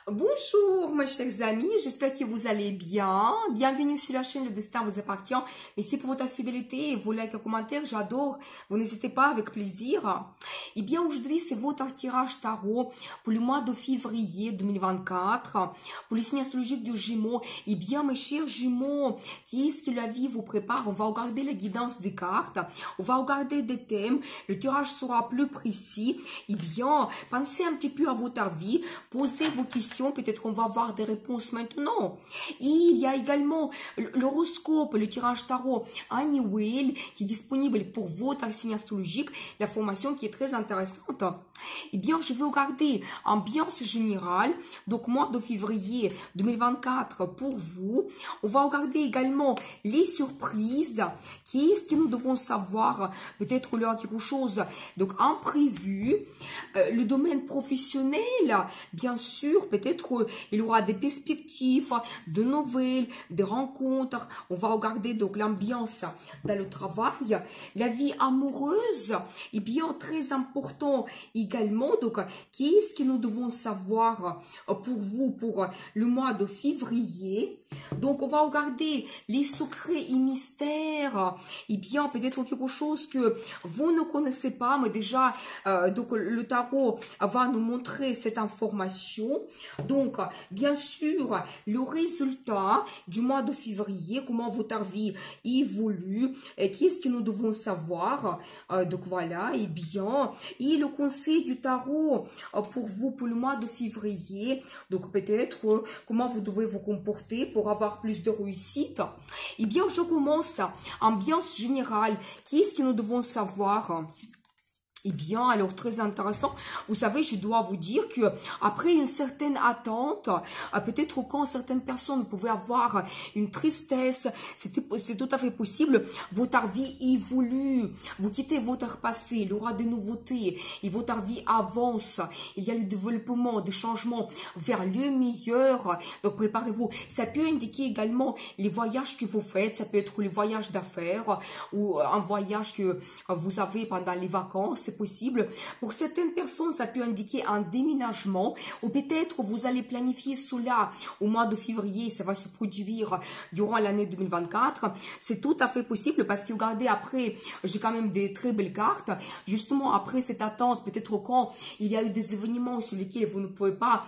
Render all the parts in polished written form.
Bonjour mes chers amis, j'espère que vous allez bien. Bienvenue sur la chaîne Le Destin vous appartient. Merci pour votre fidélité et vos likes et commentaires, j'adore. Vous n'hésitez pas, avec plaisir. Et bien aujourd'hui c'est votre tirage tarot pour le mois de février 2024, pour les signes astrologiques du Gémeaux. Et bien mes chers Gémeaux, qu'est-ce que la vie vous prépare? On va regarder la guidance des cartes, on va regarder des thèmes, le tirage sera plus précis. Et bien pensez un petit peu à votre vie, posez vos questions. Peut-être qu'on va avoir des réponses maintenant. Il y a également l'horoscope, le tirage tarot annuel qui est disponible pour votre signe astrologique, la formation qui est très intéressante. Eh bien, je vais regarder ambiance générale, donc mois de février 2024 pour vous. On va regarder également les surprises. Qu'est-ce que nous devons savoir? Peut-être il y aura quelque chose donc imprévu. Le domaine professionnel, bien sûr, peut-être il y aura des perspectives, de nouvelles, des rencontres. On va regarder donc l'ambiance dans le travail, la vie amoureuse. Et bien très important également, donc qu'est-ce que nous devons savoir pour vous pour le mois de février? Donc on va regarder les secrets et mystères. Et bien peut-être quelque chose que vous ne connaissez pas, mais déjà donc le tarot va nous montrer cette information. Donc bien sûr le résultat du mois de février, comment votre vie évolue, qu'est-ce que nous devons savoir. Donc voilà, et bien et le conseil du tarot pour vous pour le mois de février. Donc peut-être comment vous devez vous comporter pour avoir plus de réussite. Et bien je commence ambiance générale. Qu'est-ce que nous devons savoir? Eh bien, alors très intéressant. Vous savez, je dois vous dire que après une certaine attente, peut-être quand certaines personnes pouvaient avoir une tristesse, c'est tout à fait possible. Votre vie évolue. Vous quittez votre passé, il y aura des nouveautés et votre vie avance. Il y a le développement, des changements vers le meilleur. Donc préparez-vous. Ça peut indiquer également les voyages que vous faites. Ça peut être les voyages d'affaires ou un voyage que vous avez pendant les vacances. C'est possible. Pour certaines personnes, ça peut indiquer un déménagement ou peut-être vous allez planifier cela au mois de février. Ça va se produire durant l'année 2024. C'est tout à fait possible parce que regardez, après, j'ai quand même des très belles cartes. Justement, après cette attente, peut-être quand il y a eu des événements sur lesquels vous ne pouvez pas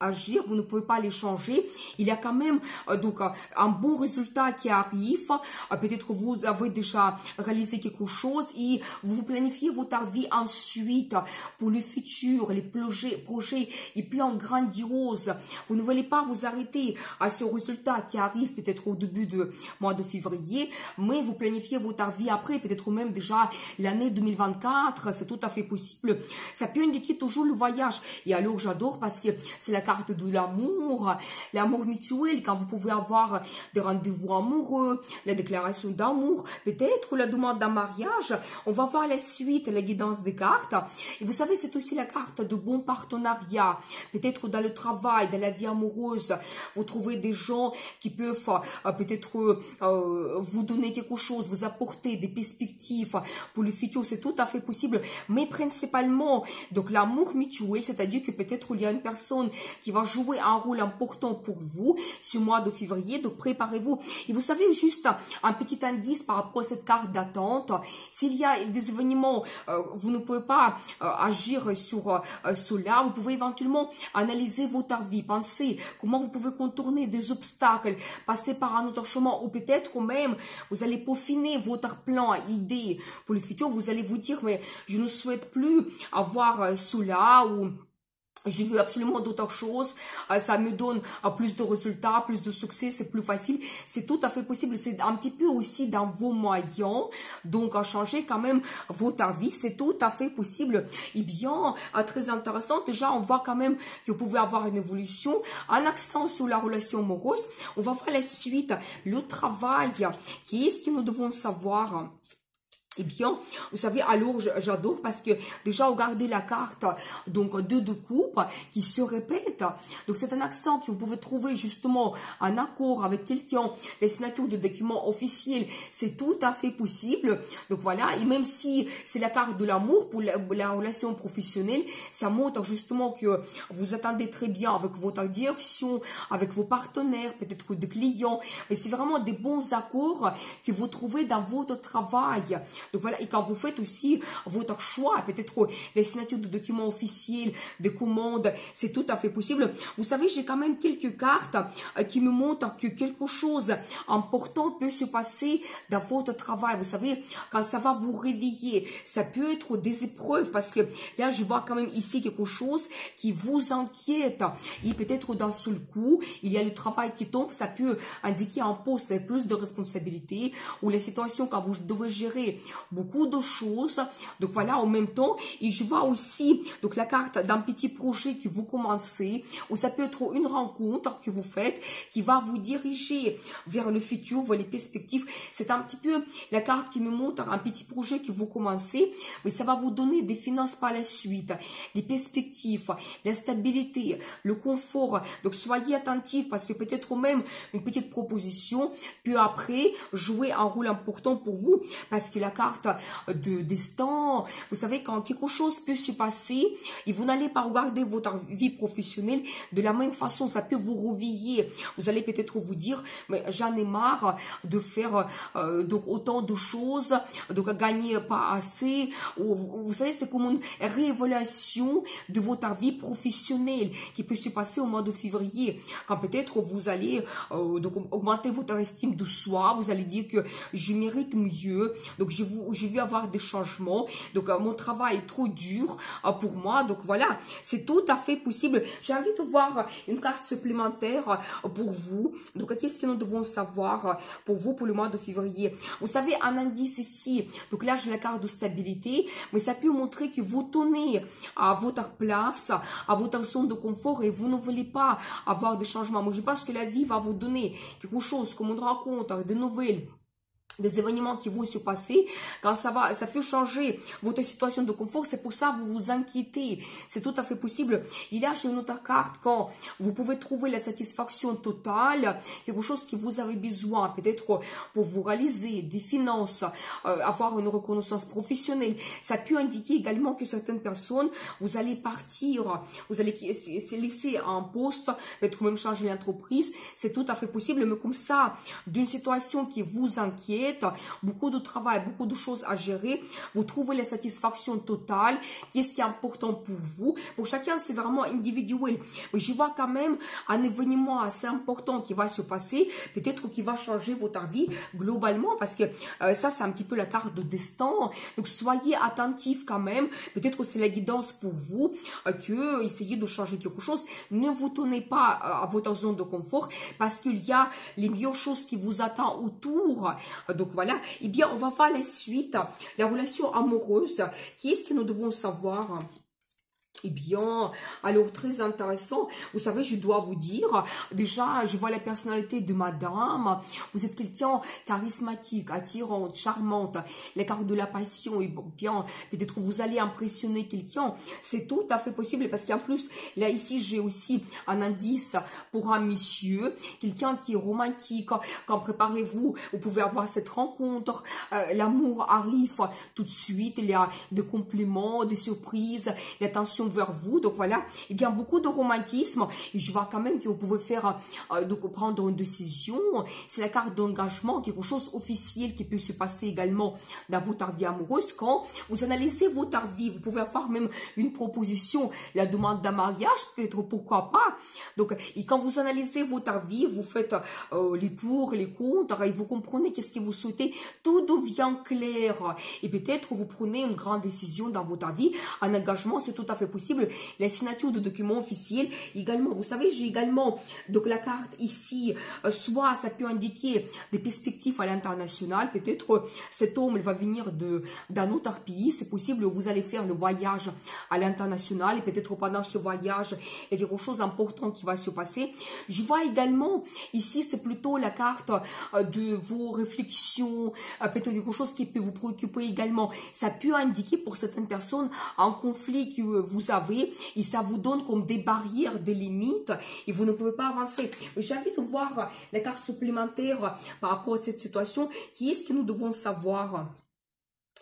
agir, vous ne pouvez pas les changer, il y a quand même donc un bon résultat qui arrive. Peut-être vous avez déjà réalisé quelque chose et vous planifiez votre vie ensuite pour le futur, les projets et plans grandioses. Vous ne voulez pas vous arrêter à ce résultat qui arrive peut-être au début du mois de février, mais vous planifiez votre vie après, peut-être même déjà l'année 2024, c'est tout à fait possible. Ça peut indiquer toujours le voyage. Et alors j'adore parce que c'est la carte de l'amour, l'amour mutuel, quand vous pouvez avoir des rendez-vous amoureux, la déclaration d'amour, peut-être la demande d'un mariage. On va voir la suite, la guidance des cartes. Et vous savez, c'est aussi la carte de bon partenariat. Peut-être dans le travail, dans la vie amoureuse, vous trouvez des gens qui peuvent peut-être vous donner quelque chose, vous apporter des perspectives pour le futur. C'est tout à fait possible. Mais principalement, donc l'amour mutuel, c'est-à-dire que peut-être il y a une personne qui va jouer un rôle important pour vous ce mois de février. Donc préparez-vous. Et vous savez, juste un petit indice par rapport à cette carte d'attente. S'il y a des événements, vous ne pouvez pas agir sur cela. Vous pouvez éventuellement analyser votre vie, penser comment vous pouvez contourner des obstacles, passer par un autre chemin, ou peut-être même vous allez peaufiner votre plan, idée pour le futur. Vous allez vous dire, mais je ne souhaite plus avoir cela, ou je veux absolument d'autres choses, ça me donne plus de résultats, plus de succès, c'est plus facile. C'est tout à fait possible, c'est un petit peu aussi dans vos moyens, donc à changer quand même votre vie, c'est tout à fait possible. Et bien, très intéressant, déjà on voit quand même que vous pouvez avoir une évolution, un accent sur la relation amoureuse. On va voir la suite, le travail, qu'est-ce que nous devons savoir? Eh bien, vous savez, alors j'adore parce que déjà regardez la carte, donc 2 de coupe qui se répète. Donc c'est un accent que vous pouvez trouver justement en accord avec quelqu'un, les signatures de documents officiels, c'est tout à fait possible. Donc voilà, et même si c'est la carte de l'amour pour la relation professionnelle, ça montre justement que vous attendez très bien avec votre direction, avec vos partenaires, peut-être des clients, mais c'est vraiment des bons accords que vous trouvez dans votre travail. Donc voilà, et quand vous faites aussi votre choix, peut-être les signatures de documents officiels, de commandes, c'est tout à fait possible. Vous savez, j'ai quand même quelques cartes qui me montrent que quelque chose d'important peut se passer dans votre travail. Vous savez, quand ça va vous réveiller, ça peut être des épreuves parce que là, je vois quand même ici quelque chose qui vous inquiète. Et peut-être d'un seul coup, il y a le travail qui tombe, ça peut indiquer un poste avec plus de responsabilités ou les situations quand vous devez gérer beaucoup de choses. Donc voilà, en même temps, et je vois aussi donc la carte d'un petit projet que vous commencez, ou ça peut être une rencontre que vous faites qui va vous diriger vers le futur, vers les perspectives. C'est un petit peu la carte qui me montre un petit projet que vous commencez, mais ça va vous donner des finances par la suite, les perspectives, la stabilité, le confort. Donc soyez attentifs parce que peut-être même une petite proposition peut après jouer un rôle important pour vous parce que la carte de destin, vous savez, quand quelque chose peut se passer et vous n'allez pas regarder votre vie professionnelle de la même façon, ça peut vous réveiller. Vous allez peut-être vous dire, mais j'en ai marre de faire donc autant de choses, donc gagner pas assez. Ou, vous savez, c'est comme une révélation de votre vie professionnelle qui peut se passer au mois de février, quand peut-être vous allez donc augmenter votre estime de soi, vous allez dire que je mérite mieux, donc je vais avoir des changements, donc mon travail est trop dur pour moi, donc voilà, c'est tout à fait possible. J'ai envie de voir une carte supplémentaire pour vous. Donc qu'est-ce que nous devons savoir pour vous pour le mois de février? Vous savez, un indice ici, donc là j'ai la carte de stabilité, mais ça peut montrer que vous tenez à votre place, à votre zone de confort et vous ne voulez pas avoir des changements. Moi je pense que la vie va vous donner quelque chose comme une rencontre, des nouvelles, des événements qui vont se passer, quand ça peut changer votre situation de confort, c'est pour ça que vous vous inquiétez, c'est tout à fait possible. Il y a chez une autre carte quand vous pouvez trouver la satisfaction totale, quelque chose que vous avez besoin, peut-être pour vous réaliser, des finances, avoir une reconnaissance professionnelle. Ça peut indiquer également que certaines personnes, vous allez partir, vous allez se laisser un poste, peut-être même changer l'entreprise, c'est tout à fait possible, mais comme ça, d'une situation qui vous inquiète, beaucoup de travail, beaucoup de choses à gérer, vous trouvez la satisfaction totale, qu'est-ce qui est important pour vous. Pour chacun, c'est vraiment individuel. Mais je vois quand même un événement assez important qui va se passer, peut-être qui va changer votre vie globalement, parce que ça, c'est un petit peu la carte de destin. Donc, soyez attentifs quand même. Peut-être c'est la guidance pour vous, que essayez de changer quelque chose. Ne vous tenez pas à votre zone de confort, parce qu'il y a les meilleures choses qui vous attendent autour. Donc voilà, eh bien on va voir la suite, la relation amoureuse. Qu'est-ce que nous devons savoir? Eh bien, alors très intéressant. Vous savez, je dois vous dire, déjà, je vois la personnalité de madame. Vous êtes quelqu'un charismatique, attirante, charmante. Les cartes de la passion, et bien, peut-être que vous allez impressionner quelqu'un. C'est tout à fait possible parce qu'en plus, là, ici, j'ai aussi un indice pour un monsieur, quelqu'un qui est romantique. Quand préparez-vous, vous pouvez avoir cette rencontre. L'amour arrive tout de suite. Il y a des compliments, des surprises, l'attention vers vous. Donc voilà, il y a beaucoup de romantisme et je vois quand même que vous pouvez faire donc prendre une décision. C'est la carte d'engagement, quelque chose officiel qui peut se passer également dans votre vie amoureuse. Quand vous analysez votre vie, vous pouvez avoir même une proposition, la demande d'un mariage, peut-être, pourquoi pas. Donc, et quand vous analysez votre vie, vous faites les pour, les contre, et vous comprenez qu'est-ce que vous souhaitez, tout devient clair. Et peut-être vous prenez une grande décision dans votre vie. Un engagement, c'est tout à fait possible. possible la signature de documents officiels. Également, vous savez, j'ai également donc la carte ici, soit ça peut indiquer des perspectives à l'international, peut-être cet homme il va venir d'un autre pays, c'est possible, vous allez faire le voyage à l'international et peut-être pendant ce voyage, il y a quelque chose d'important qui va se passer. Je vois également ici, c'est plutôt la carte de vos réflexions, peut-être quelque chose qui peut vous préoccuper également. Ça peut indiquer pour certaines personnes un conflit que vous avez et ça vous donne comme des barrières, des limites et vous ne pouvez pas avancer. J'ai envie de voir la carte supplémentaire par rapport à cette situation. Qui est-ce que nous devons savoir?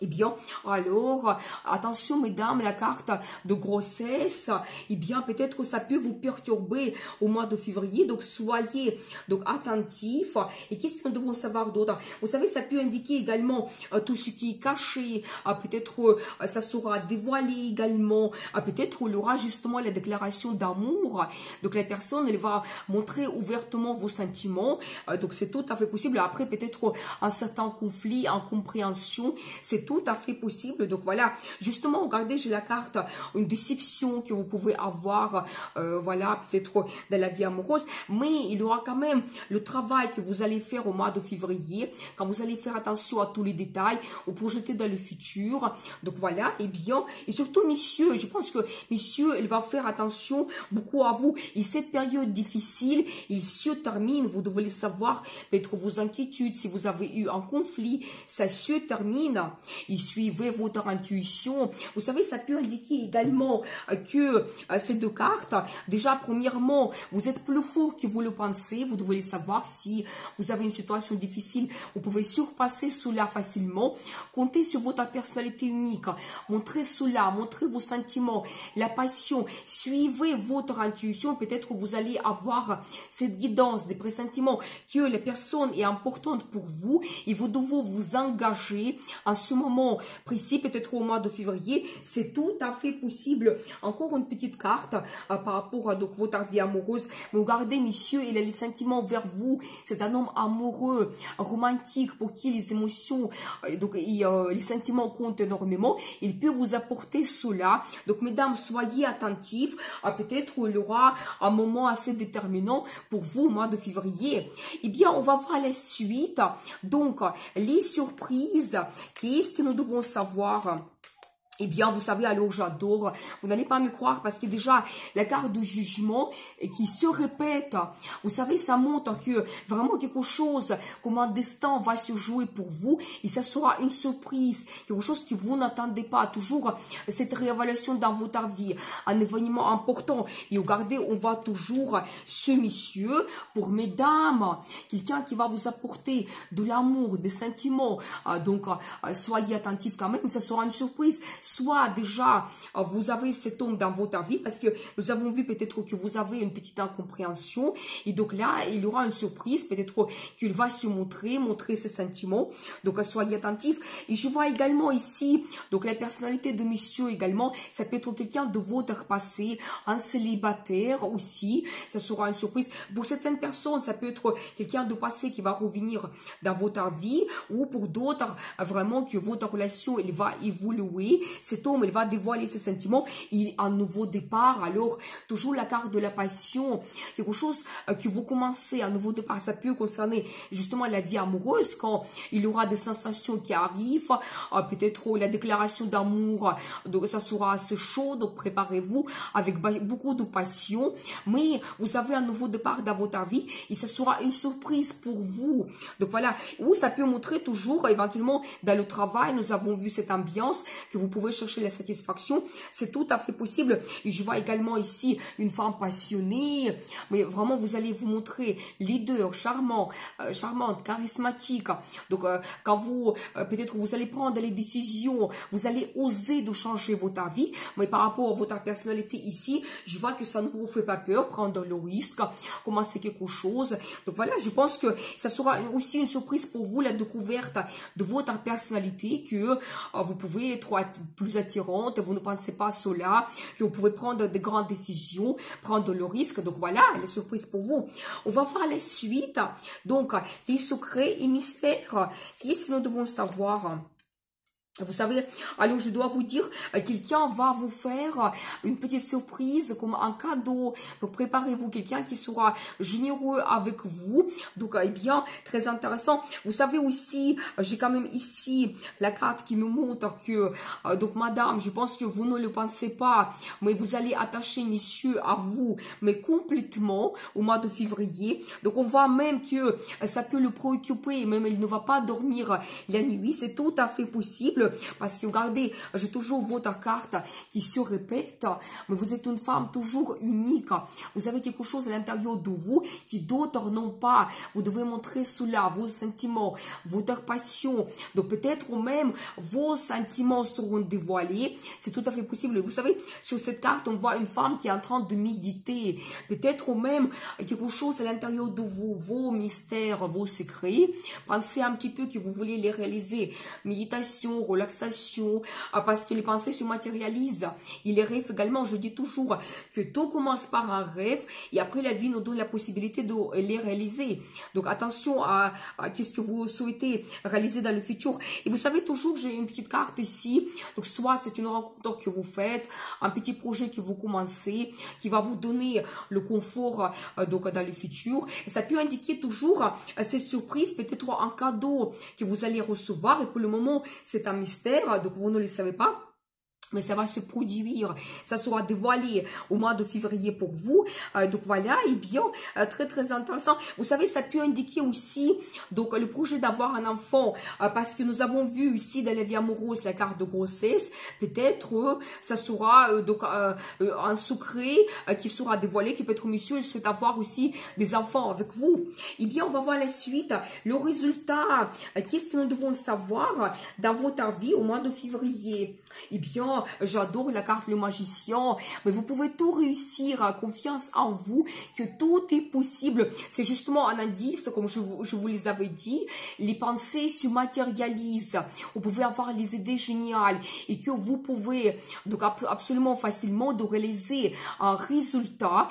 Eh bien, alors, attention mesdames, la carte de grossesse, eh bien, peut-être que ça peut vous perturber au mois de février, donc soyez donc attentifs. Et qu'est-ce que nous devons savoir d'autre? Vous savez, ça peut indiquer également tout ce qui est caché, peut-être ça sera dévoilé également, peut-être il y aura justement la déclaration d'amour, donc la personne, elle va montrer ouvertement vos sentiments, donc c'est tout à fait possible. Après, peut-être un certain conflit, incompréhension, c'est tout à fait possible. Donc voilà, justement, regardez, j'ai la carte, une déception que vous pouvez avoir, voilà, peut-être dans la vie amoureuse, mais il y aura quand même le travail que vous allez faire au mois de février, quand vous allez faire attention à tous les détails, vous projeter dans le futur. Donc voilà, et bien, et surtout, messieurs, je pense que, messieurs, il va faire attention beaucoup à vous. Et cette période difficile, il se termine, vous devez le savoir, peut-être vos inquiétudes, si vous avez eu un conflit, ça se termine. Et suivez votre intuition. Vous savez, ça peut indiquer également que ces deux cartes, déjà, premièrement, vous êtes plus fort que vous le pensez. Vous devez savoir si vous avez une situation difficile, vous pouvez surpasser cela facilement. Comptez sur votre personnalité unique. Montrez cela, montrez vos sentiments, la passion. Suivez votre intuition. Peut-être que vous allez avoir cette guidance, des pressentiments que la personne est importante pour vous et vous devez vous engager en ce moment précis, peut-être au mois de février, c'est tout à fait possible. Encore une petite carte par rapport à donc, votre vie amoureuse. Mais regardez, monsieur, il a les sentiments vers vous. C'est un homme amoureux, romantique, pour qui les émotions, donc les sentiments comptent énormément. Il peut vous apporter cela. Donc, mesdames, soyez attentifs. Peut-être il y aura un moment assez déterminant pour vous au mois de février. Eh bien, on va voir la suite. Donc, les surprises. Qu'est-ce que nous devons savoir? Eh bien, vous savez, alors j'adore, vous n'allez pas me croire parce que déjà, la carte de jugement qui se répète, vous savez, ça montre que vraiment quelque chose, comme un destin va se jouer pour vous et ça sera une surprise, quelque chose que vous n'attendez pas, toujours cette réévaluation dans votre vie, un événement important. Et regardez, on voit toujours ce monsieur, pour mesdames, quelqu'un qui va vous apporter de l'amour, des sentiments, donc soyez attentifs quand même, ça sera une surprise. Soit déjà, vous avez cet homme dans votre vie, parce que nous avons vu peut-être que vous avez une petite incompréhension. Et donc là, il y aura une surprise, peut-être qu'il va se montrer ses sentiments. Donc, soyez attentifs. Et je vois également ici, donc la personnalité de monsieur également, ça peut être quelqu'un de votre passé, un célibataire aussi. Ça sera une surprise. Pour certaines personnes, ça peut être quelqu'un de passé qui va revenir dans votre vie, ou pour d'autres, vraiment que votre relation, elle va évoluer. Cet homme, il va dévoiler ses sentiments, il a un nouveau départ. Alors, toujours la carte de la passion, quelque chose que vous commencez, un nouveau départ, ça peut concerner justement la vie amoureuse, quand il y aura des sensations qui arrivent, peut-être la déclaration d'amour, donc ça sera assez chaud, donc préparez-vous avec beaucoup de passion, mais vous avez un nouveau départ dans votre vie, et ça sera une surprise pour vous. Donc voilà, ou ça peut montrer toujours, éventuellement, dans le travail, nous avons vu cette ambiance, que vous pouvez chercher la satisfaction, c'est tout à fait possible. Et je vois également ici une femme passionnée, mais vraiment vous allez vous montrer leader, charmante, charismatique. Donc quand vous, peut-être vous allez prendre les décisions, vous allez oser de changer votre vie, mais par rapport à votre personnalité ici, je vois que ça ne vous fait pas peur, prendre le risque, commencer quelque chose. Donc voilà, je pense que ça sera aussi une surprise pour vous, la découverte de votre personnalité, que vous pouvez être plus attirante, vous ne pensez pas à cela, que vous pouvez prendre de grandes décisions, prendre le risque. Donc voilà, les surprises pour vous. On va voir la suite. Donc, les secrets et mystères. Qu'est-ce que nous devons savoir? Vous savez, alors je dois vous dire, quelqu'un va vous faire une petite surprise comme un cadeau. Donc préparez-vous, quelqu'un qui sera généreux avec vous. Donc eh bien, très intéressant. Vous savez aussi, j'ai quand même ici la carte qui me montre que, donc madame, je pense que vous ne le pensez pas, mais vous allez attacher messieurs à vous, mais complètement au mois de février. Donc on voit même que ça peut le préoccuper, même il ne va pas dormir la nuit. C'est tout à fait possible. Parce que regardez, j'ai toujours votre carte qui se répète, mais vous êtes une femme toujours unique. Vous avez quelque chose à l'intérieur de vous qui d'autres n'ont pas. Vous devez montrer cela, vos sentiments, votre passion. Donc peut-être même vos sentiments seront dévoilés. C'est tout à fait possible. Vous savez, sur cette carte, on voit une femme qui est en train de méditer. Peut-être même quelque chose à l'intérieur de vous, vos mystères, vos secrets. Pensez un petit peu que vous voulez les réaliser. Méditation, relaxation, parce que les pensées se matérialisent. Et les rêves également, je dis toujours que tout commence par un rêve et après la vie nous donne la possibilité de les réaliser. Donc attention à qu'est-ce que vous souhaitez réaliser dans le futur. Et vous savez toujours, j'ai une petite carte ici. Donc soit c'est une rencontre que vous faites, un petit projet que vous commencez, qui va vous donner le confort donc dans le futur. Et ça peut indiquer toujours cette surprise, peut-être un cadeau que vous allez recevoir. Et pour le moment, c'est un mystère, donc vous ne le savez pas. Mais ça va se produire, ça sera dévoilé au mois de février pour vous. Donc voilà, et bien, très très intéressant. Vous savez, ça peut indiquer aussi donc le projet d'avoir un enfant, parce que nous avons vu ici dans la vie amoureuse la carte de grossesse. Peut-être ça sera donc un secret qui sera dévoilé, qui peut-être monsieur il souhaite avoir aussi des enfants avec vous. Et bien, on va voir la suite, le résultat. Qu'est-ce que nous devons savoir dans votre vie au mois de février? Eh bien, j'adore la carte le magicien, mais vous pouvez tout réussir, confiance en vous, que tout est possible. C'est justement un indice, comme je vous les avais dit, les pensées se matérialisent. Vous pouvez avoir les idées géniales et que vous pouvez donc absolument facilement de réaliser un résultat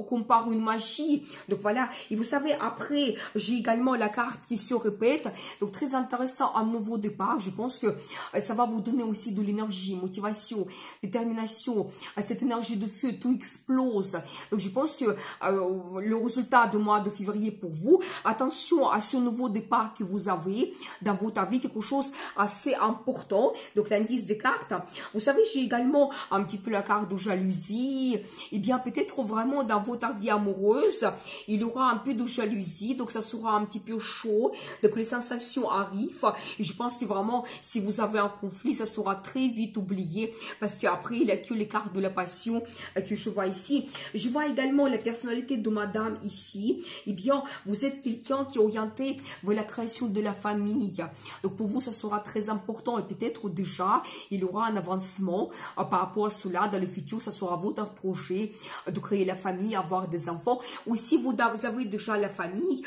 comme par une magie. Donc voilà, et vous savez, après, j'ai également la carte qui se répète, donc très intéressant, un nouveau départ. Je pense que ça va vous donner aussi de l'énergie, motivation, détermination, cette énergie de feu, tout explose. Donc je pense que le résultat du mois de février pour vous, attention à ce nouveau départ que vous avez dans votre vie, quelque chose assez important. Donc l'indice des cartes, vous savez, j'ai également un petit peu la carte de jalousie. Et bien peut-être vraiment dans votre vie amoureuse, il y aura un peu de jalousie, donc ça sera un petit peu chaud, donc les sensations arrivent. Et je pense que vraiment, si vous avez un conflit, ça sera très vite oublié, parce qu'après, il n'y a que les cartes de la passion que je vois ici. Je vois également la personnalité de madame ici. Eh bien, vous êtes quelqu'un qui est orienté vers la création de la famille. Donc, pour vous, ça sera très important et peut-être déjà, il y aura un avancement par rapport à cela. Dans le futur, ça sera votre projet de créer la famille, avoir des enfants. Ou si vous avez déjà la famille,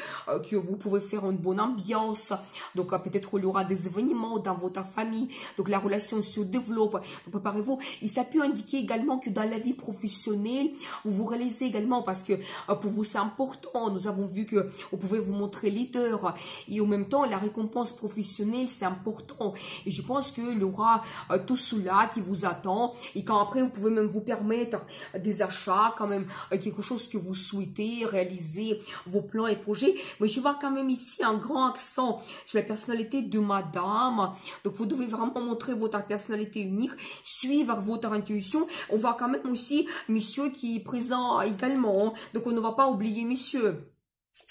que vous pouvez faire une bonne ambiance. Donc, peut-être il y aura des événements dans votre famille. Donc, la relation se développe. Donc, préparez-vous. Et ça peut indiquer également que dans la vie professionnelle, vous vous réalisez également parce que pour vous, c'est important. Nous avons vu que vous pouvez vous montrer leader. Et en même temps, la récompense professionnelle, c'est important. Et je pense qu'il y aura tout cela qui vous attend. Et quand après, vous pouvez même vous permettre des achats, quand même quelque chose que vous souhaitez réaliser, vos plans et projets. Mais je vois quand même ici un grand accent sur la personnalité de madame. Donc, vous devez vraiment montrer votre personnalité unique, suivre votre intuition. On voit quand même aussi monsieur qui est présent également. Donc, on ne va pas oublier monsieur.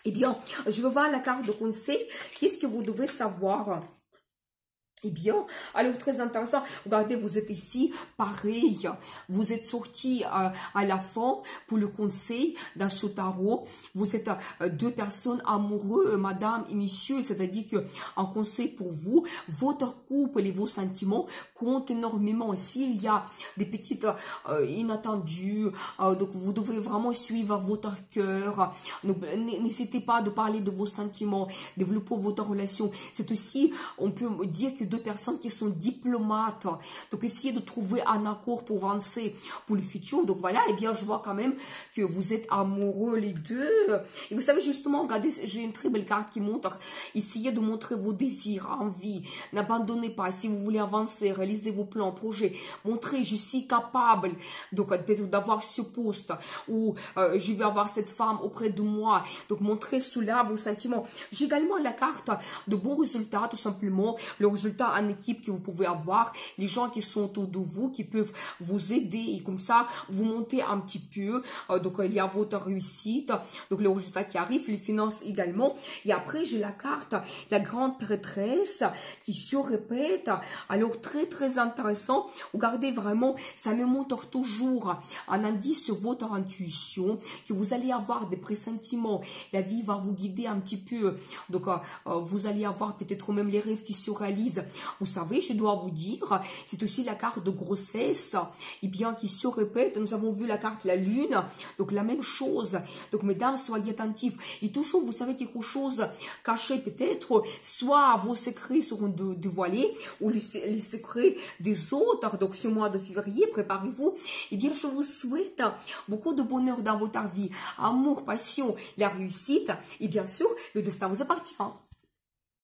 Eh bien, je vais voir la carte de conseil. Qu'est-ce que vous devez savoir? Eh bien, alors très intéressant, regardez, vous êtes ici, pareil, vous êtes sorti à la fin pour le conseil dans ce tarot, vous êtes deux personnes amoureuses, madame et monsieur, c'est-à-dire que un conseil pour vous, votre couple et vos sentiments comptent énormément. S'il y a des petites inattendues, donc vous devez vraiment suivre votre cœur, n'hésitez pas de parler de vos sentiments, développer votre relation. C'est aussi, on peut dire que deux personnes qui sont diplomates. Donc, essayez de trouver un accord pour avancer pour le futur. Donc, voilà, et bien, je vois quand même que vous êtes amoureux les deux. Et vous savez, justement, regardez, j'ai une très belle carte qui montre, essayez de montrer vos désirs, envies. N'abandonnez pas. Si vous voulez avancer, réaliser vos plans, projets, montrez, je suis capable. Donc, peut-être d'avoir ce poste ou je vais avoir cette femme auprès de moi. Donc, montrez cela, vos sentiments. J'ai également la carte de bons résultats, tout simplement. Le résultat en équipe que vous pouvez avoir. Les gens qui sont autour de vous, qui peuvent vous aider. Et comme ça, vous montez un petit peu. Donc, il y a votre réussite. Donc, le résultat qui arrive, les finances également. Et après, j'ai la carte, la grande prêtresse qui se répète. Alors, très, très intéressant. Regardez vraiment, ça me montre toujours un indice sur votre intuition, que vous allez avoir des pressentiments. La vie va vous guider un petit peu. Donc, vous allez avoir peut-être même les rêves qui se réalisent. Vous savez, je dois vous dire, c'est aussi la carte de grossesse, et bien, qui se répète. Nous avons vu la carte la lune. Donc, la même chose. Donc, mesdames, soyez attentifs. Et toujours, vous savez, quelque chose caché peut-être, soit vos secrets seront dévoilés, ou les secrets des autres. Donc, ce mois de février, préparez-vous. Et bien, je vous souhaite beaucoup de bonheur dans votre vie. Amour, passion, la réussite. Et bien sûr, le destin vous appartient.